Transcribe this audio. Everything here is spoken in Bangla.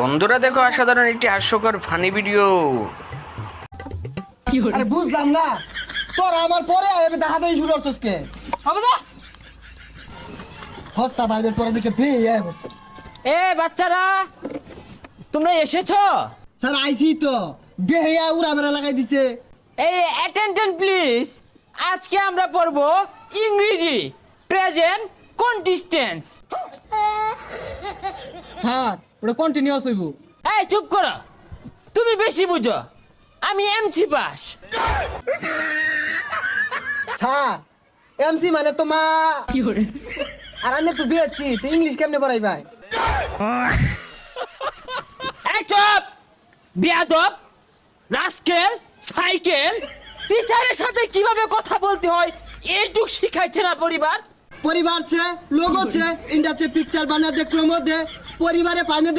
বন্ধুরা দেখো অসাধারণ একটি হাস্যকর ফানি ভিডিও। আরে বুঝলাম না, তোর আমার পরে আমি দেখাতে শুরু করছিস কে? হবে যা হস্তা ভাইবের পরে দিকে ফ্রি এ বাচ্চারা, তোমরা এসেছো? স্যার আইছি তো, বেহিয়া উড়া বেড়া লাগাই দিছে। এই অ্যাটেনশন প্লিজ, আজকে আমরা পড়ব ইংরেজি প্রেজেন্ট কন্টিস্টেন্স। স্যার ওটা কন্টিনিউয়াস হইব। এই চুপ করো, তুমি বেশি বুঝো, আমি এমসি পাস। স্যার এমসি মানে তো মা কি করে? আর আনে তুই বিয়েছি তুই ইংলিশ কেমনে পড়াই ভাই? এই চুপ, বিয়াদব, রাস্কেল, সাইকেল, টিচারের সাথে কিভাবে কথা বলতে হয় এইটুক শিখাইছে না পরিবার? পরিবার ছে লোগো ছে ইন্ডা ছে পিকচার বানা দে ক্রোমো দে পরিবারে পাইনে